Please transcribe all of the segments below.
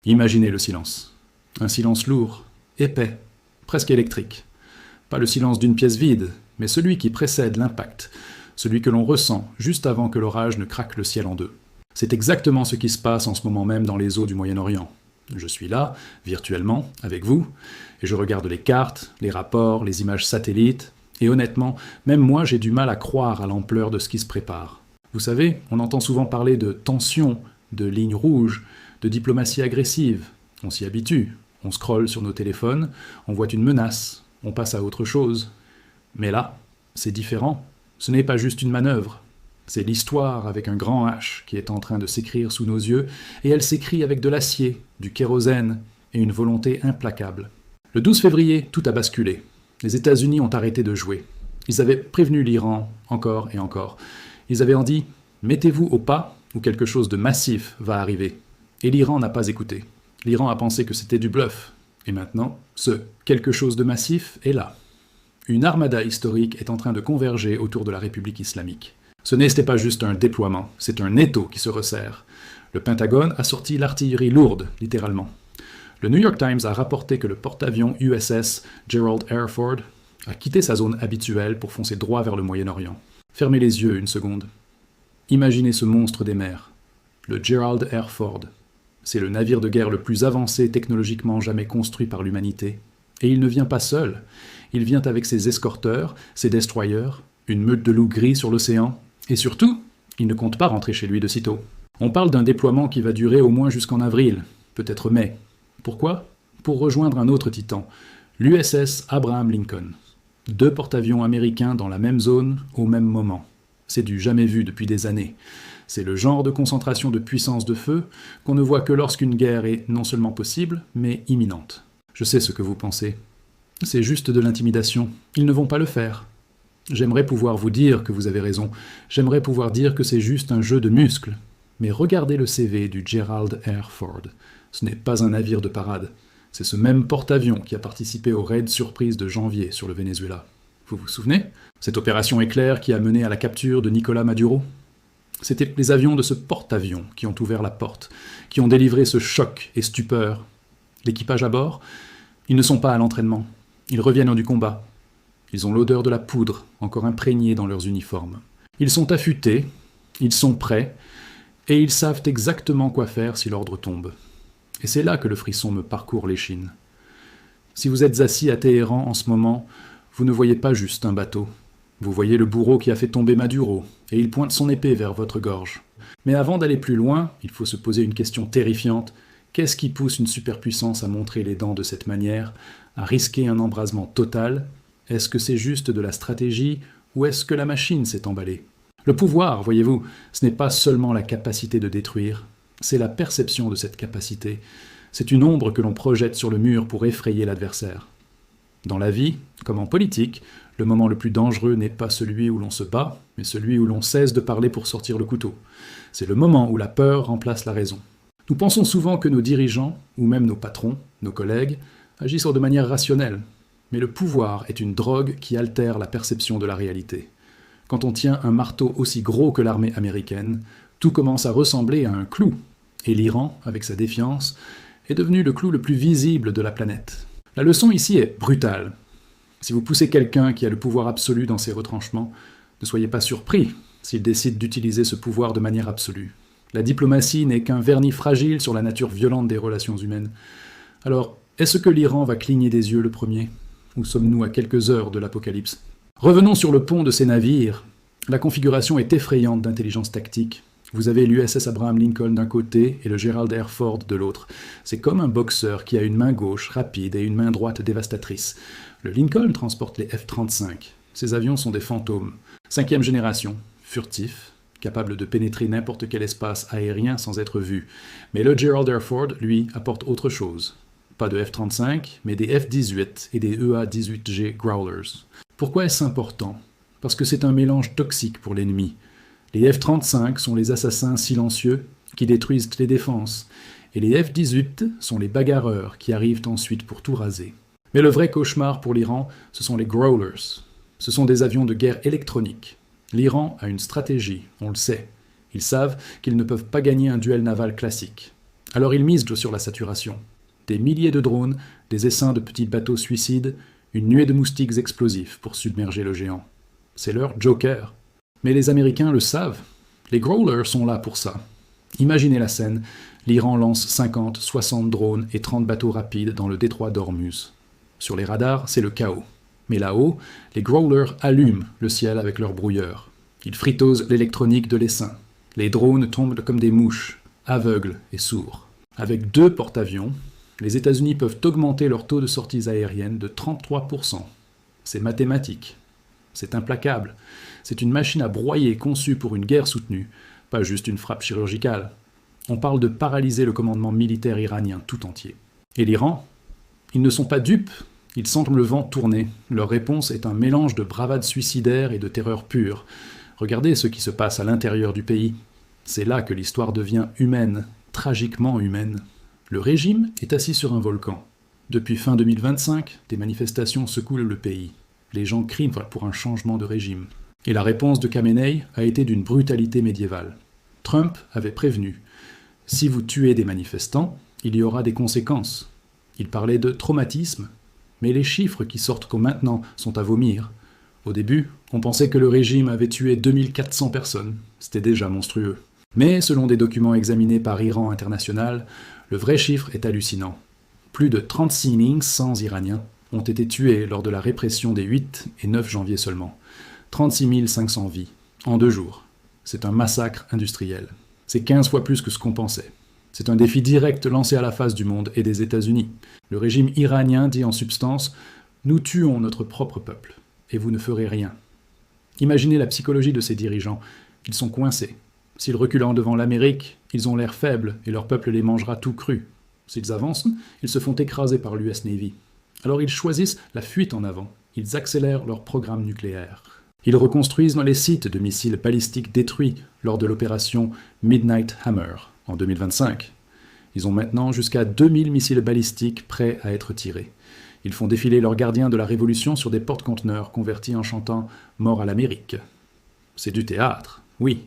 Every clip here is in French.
Imaginez le silence. Un silence lourd, épais, presque électrique. Pas le silence d'une pièce vide, mais celui qui précède l'impact, celui que l'on ressent juste avant que l'orage ne craque le ciel en deux. C'est exactement ce qui se passe en ce moment même dans les eaux du Moyen-Orient. Je suis là, virtuellement, avec vous, et je regarde les cartes, les rapports, les images satellites, et honnêtement, même moi j'ai du mal à croire à l'ampleur de ce qui se prépare. Vous savez, on entend souvent parler de tension, de lignes rouges, de diplomatie agressive. On s'y habitue, on scrolle sur nos téléphones, on voit une menace, on passe à autre chose. Mais là, c'est différent. Ce n'est pas juste une manœuvre. C'est l'histoire avec un grand H qui est en train de s'écrire sous nos yeux, et elle s'écrit avec de l'acier, du kérosène et une volonté implacable. Le 12 février, tout a basculé. Les États-Unis ont arrêté de jouer. Ils avaient prévenu l'Iran, encore et encore. Ils avaient dit « mettez-vous au pas ou quelque chose de massif va arriver ». Et l'Iran n'a pas écouté. L'Iran a pensé que c'était du bluff. Et maintenant, ce quelque chose de massif est là. Une armada historique est en train de converger autour de la République islamique. Ce n'était pas juste un déploiement, c'est un étau qui se resserre. Le Pentagone a sorti l'artillerie lourde, littéralement. Le New York Times a rapporté que le porte-avions USS Gerald R. Ford a quitté sa zone habituelle pour foncer droit vers le Moyen-Orient. Fermez les yeux une seconde. Imaginez ce monstre des mers. Le Gerald R. Ford. C'est le navire de guerre le plus avancé technologiquement jamais construit par l'humanité. Et il ne vient pas seul. Il vient avec ses escorteurs, ses destroyers, une meute de loups gris sur l'océan. Et surtout, il ne compte pas rentrer chez lui de sitôt. On parle d'un déploiement qui va durer au moins jusqu'en avril, peut-être mai. Pourquoi ? Pour rejoindre un autre titan, l'USS Abraham Lincoln. 2 porte-avions américains dans la même zone, au même moment. C'est du jamais vu depuis des années. C'est le genre de concentration de puissance de feu qu'on ne voit que lorsqu'une guerre est non seulement possible, mais imminente. Je sais ce que vous pensez. C'est juste de l'intimidation. Ils ne vont pas le faire. J'aimerais pouvoir vous dire que vous avez raison. J'aimerais pouvoir dire que c'est juste un jeu de muscles. Mais regardez le CV du Gerald R. Ford. Ce n'est pas un navire de parade. C'est ce même porte-avions qui a participé au raid surprise de janvier sur le Venezuela. Vous vous souvenez ? Cette opération éclair qui a mené à la capture de Nicolás Maduro ? C'étaient les avions de ce porte-avions qui ont ouvert la porte, qui ont délivré ce choc et stupeur. L'équipage à bord, ils ne sont pas à l'entraînement. Ils reviennent du combat. Ils ont l'odeur de la poudre, encore imprégnée dans leurs uniformes. Ils sont affûtés, ils sont prêts, et ils savent exactement quoi faire si l'ordre tombe. Et c'est là que le frisson me parcourt l'échine. Si vous êtes assis à Téhéran en ce moment, vous ne voyez pas juste un bateau. Vous voyez le bourreau qui a fait tomber Maduro, et il pointe son épée vers votre gorge. Mais avant d'aller plus loin, il faut se poser une question terrifiante. Qu'est-ce qui pousse une superpuissance à montrer les dents de cette manière, à risquer un embrasement total ? Est-ce que c'est juste de la stratégie, ou est-ce que la machine s'est emballée ? Le pouvoir, voyez-vous, ce n'est pas seulement la capacité de détruire, c'est la perception de cette capacité. C'est une ombre que l'on projette sur le mur pour effrayer l'adversaire. Dans la vie, comme en politique, le moment le plus dangereux n'est pas celui où l'on se bat, mais celui où l'on cesse de parler pour sortir le couteau. C'est le moment où la peur remplace la raison. Nous pensons souvent que nos dirigeants, ou même nos patrons, nos collègues, agissent de manière rationnelle. Mais le pouvoir est une drogue qui altère la perception de la réalité. Quand on tient un marteau aussi gros que l'armée américaine, tout commence à ressembler à un clou. Et l'Iran, avec sa défiance, est devenu le clou le plus visible de la planète. La leçon ici est brutale. Si vous poussez quelqu'un qui a le pouvoir absolu dans ses retranchements, ne soyez pas surpris s'il décide d'utiliser ce pouvoir de manière absolue. La diplomatie n'est qu'un vernis fragile sur la nature violente des relations humaines. Alors, est-ce que l'Iran va cligner des yeux le premier ? Ou sommes-nous à quelques heures de l'apocalypse ? Revenons sur le pont de ces navires. La configuration est effrayante d'intelligence tactique. Vous avez l'USS Abraham Lincoln d'un côté et le Gerald R. Ford de l'autre. C'est comme un boxeur qui a une main gauche rapide et une main droite dévastatrice. Le Lincoln transporte les F-35. Ces avions sont des fantômes. 5e génération, furtifs, capables de pénétrer n'importe quel espace aérien sans être vus. Mais le Gerald R. Ford, lui, apporte autre chose. Pas de F-35, mais des F-18 et des EA-18G Growlers. Pourquoi est-ce important ? Parce que c'est un mélange toxique pour l'ennemi. Les F-35 sont les assassins silencieux qui détruisent les défenses, et les F-18 sont les bagarreurs qui arrivent ensuite pour tout raser. Mais le vrai cauchemar pour l'Iran, ce sont les Growlers. Ce sont des avions de guerre électroniques. L'Iran a une stratégie, on le sait. Ils savent qu'ils ne peuvent pas gagner un duel naval classique. Alors ils misent sur la saturation. Des milliers de drones, des essaims de petits bateaux suicides, une nuée de moustiques explosifs pour submerger le géant. C'est leur Joker. Mais les Américains le savent. Les Growlers sont là pour ça. Imaginez la scène. L'Iran lance 50, 60 drones et 30 bateaux rapides dans le détroit d'Ormuz. Sur les radars, c'est le chaos. Mais là-haut, les Growlers allument le ciel avec leurs brouilleurs. Ils fritosent l'électronique de l'essaim. Les drones tombent comme des mouches, aveugles et sourds. Avec 2 porte-avions, les États-Unis peuvent augmenter leur taux de sorties aériennes de 33%. C'est mathématique. C'est implacable. C'est une machine à broyer conçue pour une guerre soutenue, pas juste une frappe chirurgicale. On parle de paralyser le commandement militaire iranien tout entier. Et l'Iran? Ils ne sont pas dupes. Ils sentent le vent tourner. Leur réponse est un mélange de bravade suicidaire et de terreur pure. Regardez ce qui se passe à l'intérieur du pays. C'est là que l'histoire devient humaine, tragiquement humaine. Le régime est assis sur un volcan. Depuis fin 2025, des manifestations secouent le pays. Les gens crient pour un changement de régime. Et la réponse de Khamenei a été d'une brutalité médiévale. Trump avait prévenu. Si vous tuez des manifestants, il y aura des conséquences. Il parlait de traumatisme, mais les chiffres qui sortent maintenant sont à vomir. Au début, on pensait que le régime avait tué 2400 personnes. C'était déjà monstrueux. Mais selon des documents examinés par Iran International, le vrai chiffre est hallucinant. Plus de 36 500 Iraniens ont été tués lors de la répression des 8 et 9 janvier seulement. 36 500 vies, en 2 jours. C'est un massacre industriel. C'est 15 fois plus que ce qu'on pensait. C'est un défi direct lancé à la face du monde et des États-Unis. Le régime iranien dit en substance « Nous tuons notre propre peuple, et vous ne ferez rien ». Imaginez la psychologie de ces dirigeants. Ils sont coincés. S'ils reculent en devant l'Amérique, ils ont l'air faibles et leur peuple les mangera tout crus. S'ils avancent, ils se font écraser par l'US Navy. Alors ils choisissent la fuite en avant. Ils accélèrent leur programme nucléaire. Ils reconstruisent dans les sites de missiles balistiques détruits lors de l'opération Midnight Hammer en 2025. Ils ont maintenant jusqu'à 2000 missiles balistiques prêts à être tirés. Ils font défiler leurs gardiens de la Révolution sur des porte-conteneurs convertis en chantant « Mort à l'Amérique ». C'est du théâtre, oui,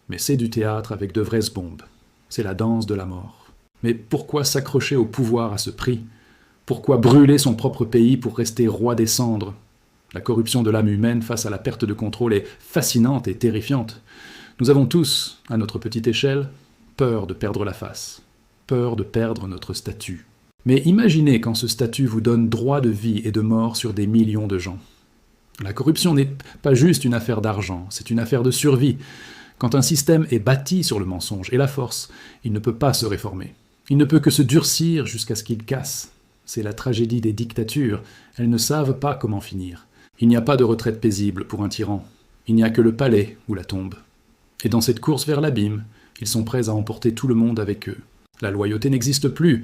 mais c'est du théâtre avec de vraies bombes. C'est la danse de la mort. Mais pourquoi s'accrocher au pouvoir à ce prix? Pourquoi brûler son propre pays pour rester roi des cendres? La corruption de l'âme humaine face à la perte de contrôle est fascinante et terrifiante. Nous avons tous, à notre petite échelle, peur de perdre la face, peur de perdre notre statut. Mais imaginez quand ce statut vous donne droit de vie et de mort sur des millions de gens. La corruption n'est pas juste une affaire d'argent, c'est une affaire de survie. Quand un système est bâti sur le mensonge et la force, il ne peut pas se réformer. Il ne peut que se durcir jusqu'à ce qu'il casse. C'est la tragédie des dictatures, elles ne savent pas comment finir. Il n'y a pas de retraite paisible pour un tyran. Il n'y a que le palais ou la tombe. Et dans cette course vers l'abîme, ils sont prêts à emporter tout le monde avec eux. La loyauté n'existe plus.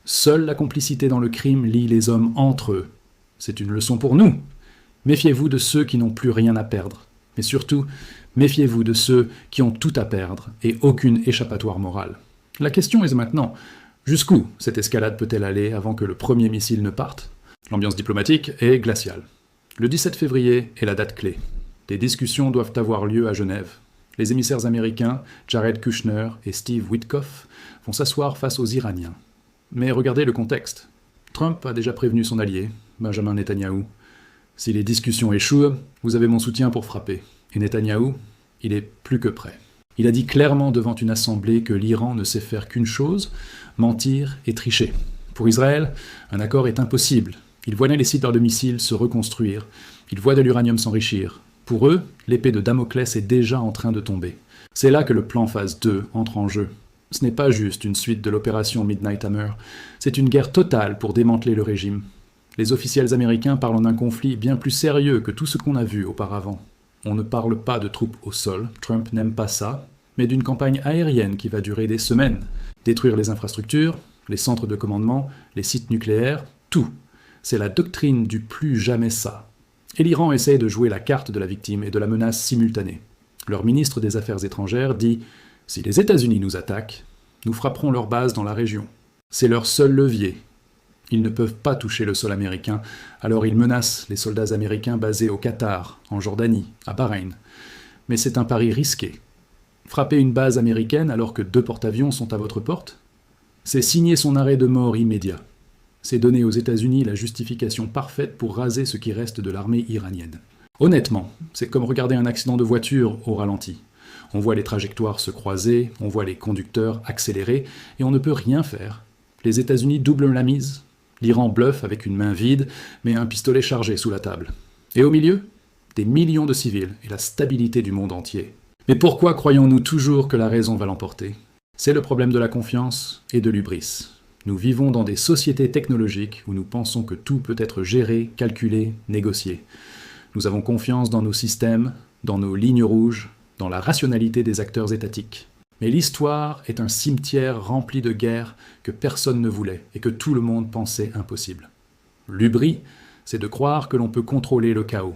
Seule la complicité dans le crime lie les hommes entre eux. C'est une leçon pour nous. Méfiez-vous de ceux qui n'ont plus rien à perdre. Mais surtout, méfiez-vous de ceux qui ont tout à perdre et aucune échappatoire morale. La question est maintenant, jusqu'où cette escalade peut-elle aller avant que le premier missile ne parte? L'ambiance diplomatique est glaciale. Le 17 février est la date clé. Des discussions doivent avoir lieu à Genève. Les émissaires américains, Jared Kushner et Steve Witkoff, vont s'asseoir face aux Iraniens. Mais regardez le contexte. Trump a déjà prévenu son allié, Benjamin Netanyahou. Si les discussions échouent, vous avez mon soutien pour frapper. Et Netanyahou, il est plus que prêt. Il a dit clairement devant une assemblée que l'Iran ne sait faire qu'une chose, mentir et tricher. Pour Israël, un accord est impossible. Ils voient les sites de missiles se reconstruire. Ils voient de l'uranium s'enrichir. Pour eux, l'épée de Damoclès est déjà en train de tomber. C'est là que le plan phase 2 entre en jeu. Ce n'est pas juste une suite de l'opération Midnight Hammer, c'est une guerre totale pour démanteler le régime. Les officiels américains parlent d'un conflit bien plus sérieux que tout ce qu'on a vu auparavant. On ne parle pas de troupes au sol, Trump n'aime pas ça, mais d'une campagne aérienne qui va durer des semaines. Détruire les infrastructures, les centres de commandement, les sites nucléaires, tout. C'est la doctrine du plus jamais ça. Et l'Iran essaye de jouer la carte de la victime et de la menace simultanée. Leur ministre des Affaires étrangères dit « Si les États-Unis nous attaquent, nous frapperons leur base dans la région. C'est leur seul levier. Ils ne peuvent pas toucher le sol américain, alors ils menacent les soldats américains basés au Qatar, en Jordanie, à Bahreïn. Mais c'est un pari risqué. Frapper une base américaine alors que 2 porte-avions sont à votre porte? C'est signer son arrêt de mort immédiat. C'est donner aux États-Unis la justification parfaite pour raser ce qui reste de l'armée iranienne. Honnêtement, c'est comme regarder un accident de voiture au ralenti. On voit les trajectoires se croiser, on voit les conducteurs accélérer, et on ne peut rien faire. Les États-Unis doublent la mise, l'Iran bluffe avec une main vide, mais un pistolet chargé sous la table. Et au milieu, des millions de civils et la stabilité du monde entier. Mais pourquoi croyons-nous toujours que la raison va l'emporter ? C'est le problème de la confiance et de l'hubris. Nous vivons dans des sociétés technologiques où nous pensons que tout peut être géré, calculé, négocié. Nous avons confiance dans nos systèmes, dans nos lignes rouges, dans la rationalité des acteurs étatiques. Mais l'histoire est un cimetière rempli de guerres que personne ne voulait et que tout le monde pensait impossible. L'hubris, c'est de croire que l'on peut contrôler le chaos.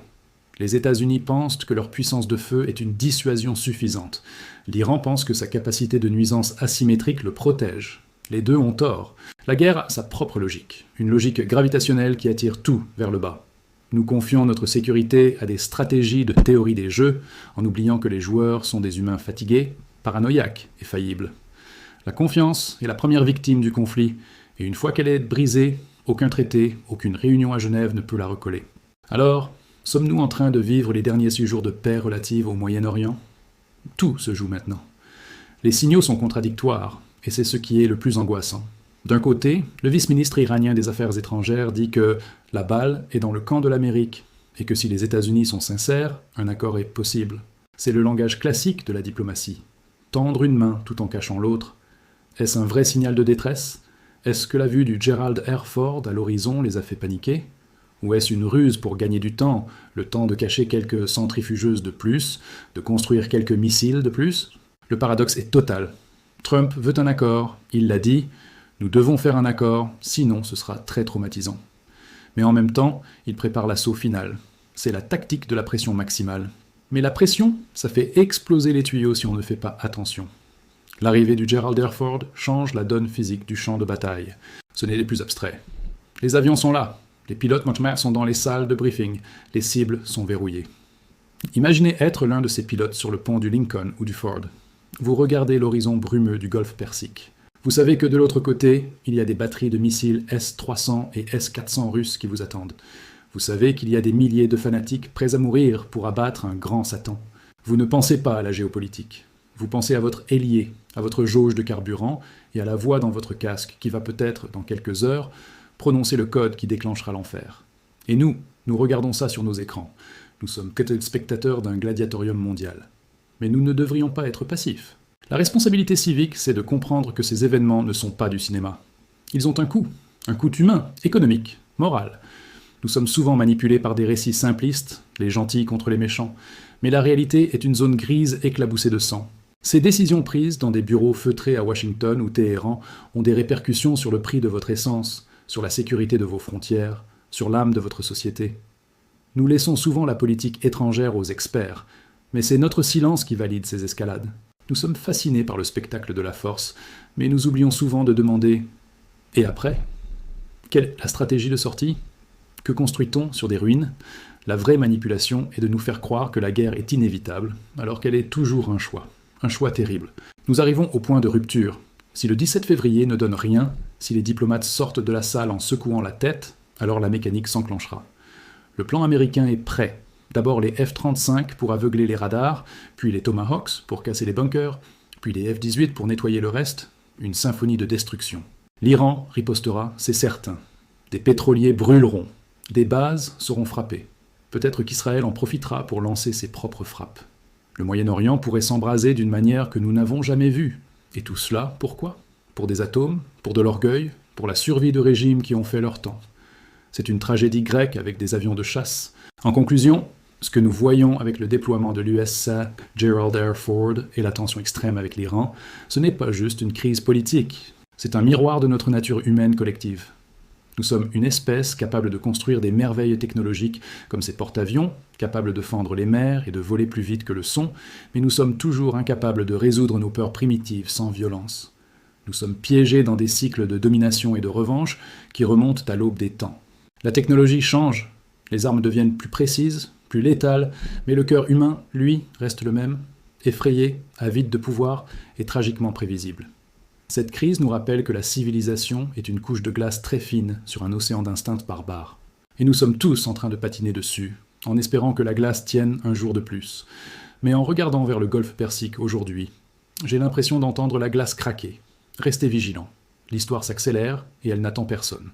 Les États-Unis pensent que leur puissance de feu est une dissuasion suffisante. L'Iran pense que sa capacité de nuisance asymétrique le protège. Les deux ont tort. La guerre a sa propre logique, une logique gravitationnelle qui attire tout vers le bas. Nous confions notre sécurité à des stratégies de théorie des jeux, en oubliant que les joueurs sont des humains fatigués, paranoïaques et faillibles. La confiance est la première victime du conflit, et une fois qu'elle est brisée, aucun traité, aucune réunion à Genève ne peut la recoller. Alors, sommes-nous en train de vivre les derniers 6 jours de paix relative au Moyen-Orient ? Tout se joue maintenant. Les signaux sont contradictoires, et c'est ce qui est le plus angoissant. D'un côté, le vice-ministre iranien des Affaires étrangères dit que la balle est dans le camp de l'Amérique, et que si les États-Unis sont sincères, un accord est possible. C'est le langage classique de la diplomatie. Tendre une main tout en cachant l'autre. Est-ce un vrai signal de détresse ? Est-ce que la vue du Gerald R. Ford à l'horizon les a fait paniquer ? Ou est-ce une ruse pour gagner du temps, le temps de cacher quelques centrifugeuses de plus, de construire quelques missiles de plus ? Le paradoxe est total. Trump veut un accord, il l'a dit, nous devons faire un accord, sinon ce sera très traumatisant. Mais en même temps, il prépare l'assaut final. C'est la tactique de la pression maximale. Mais la pression, ça fait exploser les tuyaux si on ne fait pas attention. L'arrivée du Gerald R. Ford change la donne physique du champ de bataille. Ce n'est plus abstrait. Les avions sont là, les pilotes maintenant sont dans les salles de briefing, les cibles sont verrouillées. Imaginez être l'un de ces pilotes sur le pont du Lincoln ou du Ford. Vous regardez l'horizon brumeux du golfe Persique. Vous savez que de l'autre côté, il y a des batteries de missiles S-300 et S-400 russes qui vous attendent. Vous savez qu'il y a des milliers de fanatiques prêts à mourir pour abattre un grand Satan. Vous ne pensez pas à la géopolitique. Vous pensez à votre ailier, à votre jauge de carburant et à la voix dans votre casque qui va peut-être, dans quelques heures, prononcer le code qui déclenchera l'enfer. Et nous regardons ça sur nos écrans. Nous sommes que spectateurs d'un gladiatorium mondial. Mais nous ne devrions pas être passifs. La responsabilité civique, c'est de comprendre que ces événements ne sont pas du cinéma. Ils ont un coût humain, économique, moral. Nous sommes souvent manipulés par des récits simplistes, les gentils contre les méchants, mais la réalité est une zone grise éclaboussée de sang. Ces décisions prises dans des bureaux feutrés à Washington ou Téhéran ont des répercussions sur le prix de votre essence, sur la sécurité de vos frontières, sur l'âme de votre société. Nous laissons souvent la politique étrangère aux experts, mais c'est notre silence qui valide ces escalades. Nous sommes fascinés par le spectacle de la force, mais nous oublions souvent de demander « Et après ? Quelle est la stratégie de sortie ? Que construit-on sur des ruines ? La vraie manipulation est de nous faire croire que la guerre est inévitable, alors qu'elle est toujours un choix terrible. Nous arrivons au point de rupture. Si le 17 février ne donne rien, si les diplomates sortent de la salle en secouant la tête, alors la mécanique s'enclenchera. Le plan américain est prêt. D'abord les F-35 pour aveugler les radars, puis les Tomahawks pour casser les bunkers, puis les F-18 pour nettoyer le reste, une symphonie de destruction. L'Iran ripostera, c'est certain. Des pétroliers brûleront, des bases seront frappées. Peut-être qu'Israël en profitera pour lancer ses propres frappes. Le Moyen-Orient pourrait s'embraser d'une manière que nous n'avons jamais vue. Et tout cela, pourquoi ? Pour des atomes, pour de l'orgueil, pour la survie de régimes qui ont fait leur temps. C'est une tragédie grecque avec des avions de chasse. En conclusion, ce que nous voyons avec le déploiement de l'USA Gerald R. Ford et la tension extrême avec l'Iran, ce n'est pas juste une crise politique, c'est un miroir de notre nature humaine collective. Nous sommes une espèce capable de construire des merveilles technologiques comme ces porte-avions, capables de fendre les mers et de voler plus vite que le son, mais nous sommes toujours incapables de résoudre nos peurs primitives sans violence. Nous sommes piégés dans des cycles de domination et de revanche qui remontent à l'aube des temps. La technologie change, les armes deviennent plus précises, plus létales, mais le cœur humain, lui, reste le même, effrayé, avide de pouvoir et tragiquement prévisible. Cette crise nous rappelle que la civilisation est une couche de glace très fine sur un océan d'instincts barbares. Et nous sommes tous en train de patiner dessus, en espérant que la glace tienne un jour de plus. Mais en regardant vers le golfe Persique aujourd'hui, j'ai l'impression d'entendre la glace craquer. Restez vigilants. L'histoire s'accélère et elle n'attend personne.